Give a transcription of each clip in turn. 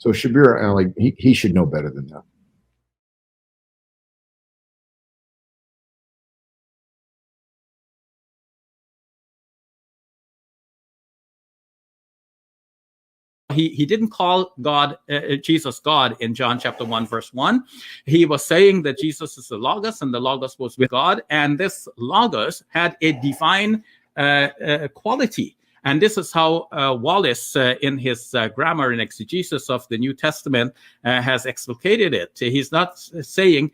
So Shabir Ali, he should know better than that. He didn't call God, Jesus God in John chapter 1, verse 1. He was saying that Jesus is the Logos, and the Logos was with God, and this Logos had a divine quality. And this is how Wallace, in his grammar and exegesis of the New Testament, has explicated it. He's not saying,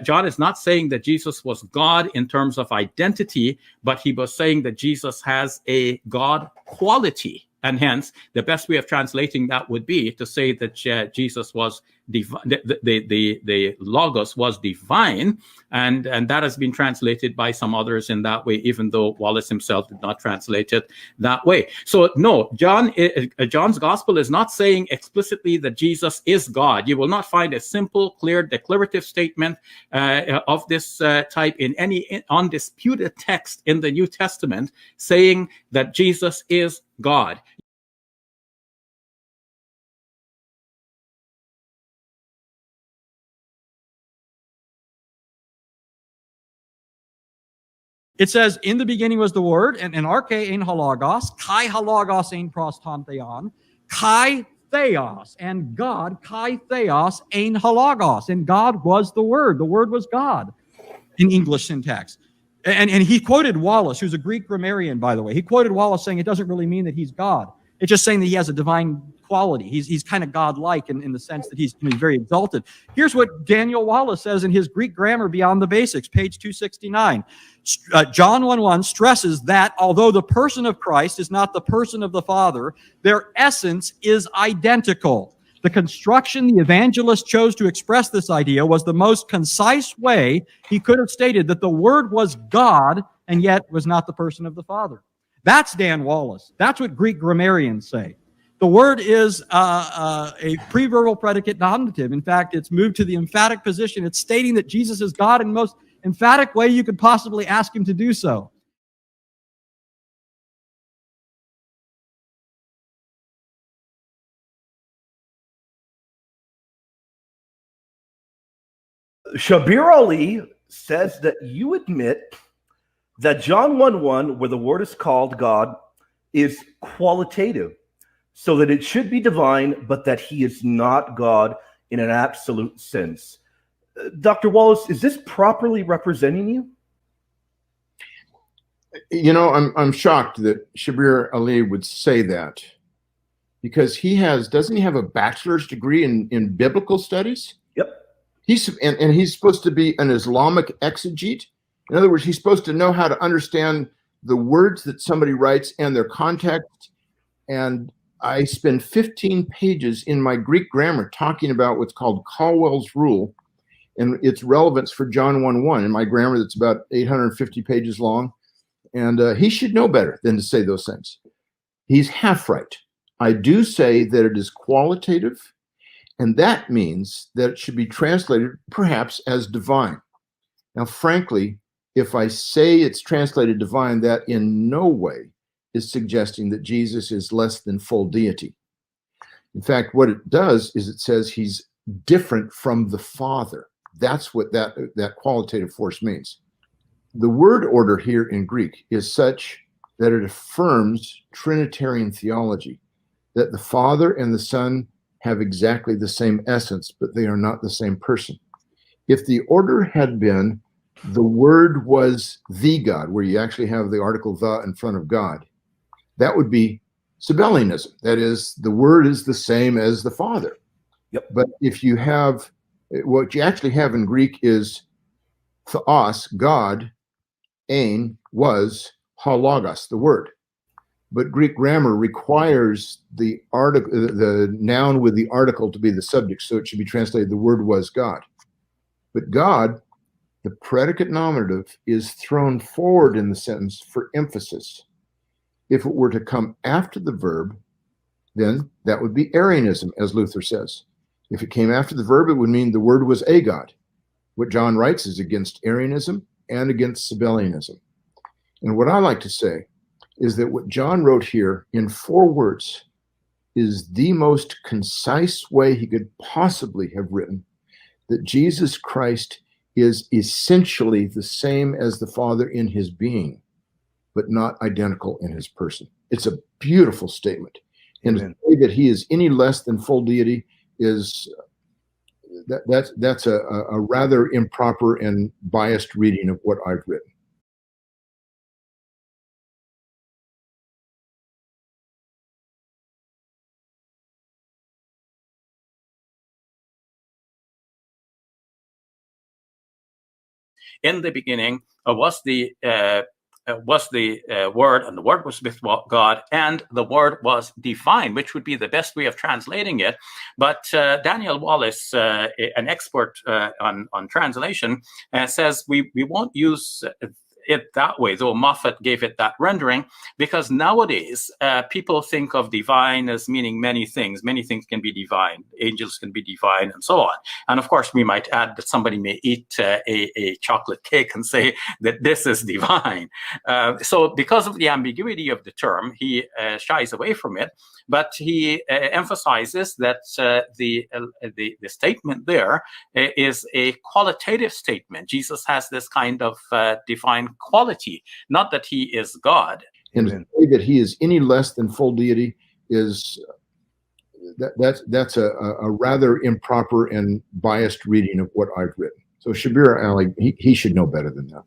John is not saying that Jesus was God in terms of identity, but he was saying that Jesus has a God quality. And hence, the best way of translating that would be to say that Jesus was the Logos was divine, and that has been translated by some others in that way, even though Wallace himself did not translate it that way. So no, John's gospel is not saying explicitly that Jesus is God. You will not find a simple, clear, declarative statement of this type in any undisputed text in the New Testament saying that Jesus is God. It says, in the beginning was the Word, and arche ein halagos, kai halagos ein prostantheon, kai theos, and God, kai theos ein halagos, and God was the Word. The Word was God in English syntax. And he quoted Wallace, who's a Greek grammarian, by the way. He quoted Wallace saying it doesn't really mean that he's God. It's just saying that he has a divine quality. He's kind of godlike in the sense that he's very exalted. Here's what Daniel Wallace says in his Greek Grammar Beyond the Basics, page 269. John 1:1 stresses that although the person of Christ is not the person of the Father, their essence is identical. The construction the evangelist chose to express this idea was the most concise way he could have stated that the Word was God and yet was not the person of the Father. That's Dan Wallace. That's what Greek grammarians say. The word is a preverbal predicate nominative. In fact, it's moved to the emphatic position. It's stating that Jesus is God in the most emphatic way you could possibly ask him to do so. Shabir Ali says that you admit that John 1:1, where the word is called God, is qualitative, so that it should be divine, but that he is not God in an absolute sense. Dr. Wallace, is this properly representing you? You know, I'm shocked that Shabir Ali would say that, because doesn't he have a bachelor's degree in biblical studies? Yep. And he's supposed to be an Islamic exegete. In other words, he's supposed to know how to understand the words that somebody writes and their context. And I spend 15 pages in my Greek grammar talking about what's called Caldwell's rule and its relevance for John 1:1 in my grammar that's about 850 pages long. And he should know better than to say those things. He's half right. I do say that it is qualitative, and that means that it should be translated perhaps as divine. Now, frankly, if I say it's translated divine, that in no way is suggesting that Jesus is less than full deity. In fact, what it does is it says he's different from the Father. That's what that qualitative force means. The word order here in Greek is such that it affirms Trinitarian theology, that the Father and the Son have exactly the same essence, but they are not the same person. If the order had been the Word was the God, where you actually have the article the in front of God, that would be Sabellianism. That is, the Word is the same as the Father. Yep. But if you have, what you actually have in Greek is theos, God, ein, was, halagos, the Word. But Greek grammar requires the article, the noun with the article to be the subject, so it should be translated, the Word was God. But God, the predicate nominative, is thrown forward in the sentence for emphasis. If it were to come after the verb, then that would be Arianism, as Luther says. If it came after the verb, it would mean the Word was a God. What John writes is against Arianism and against Sabellianism. And what I like to say is that what John wrote here in 4 words is the most concise way he could possibly have written that Jesus Christ is essentially the same as the Father in his being, but not identical in his person. It's a beautiful statement. And to say that he is any less than full deity is that's a rather improper and biased reading of what I've written. In the beginning was the Word, and the Word was with God, and the Word was divine, which would be the best way of translating it. But Daniel Wallace, an expert on translation, says we won't use it that way, though Moffat gave it that rendering, because nowadays people think of divine as meaning many things. Many things can be divine. Angels can be divine, and so on. And of course, we might add that somebody may eat a chocolate cake and say that this is divine. So because of the ambiguity of the term, he shies away from it. But he emphasizes that the statement there is a qualitative statement. Jesus has this kind of divine quality, not that he is God. And to say that he is any less than full deity is that's a rather improper and biased reading of what I've written. So Shabir Ali, he should know better than that.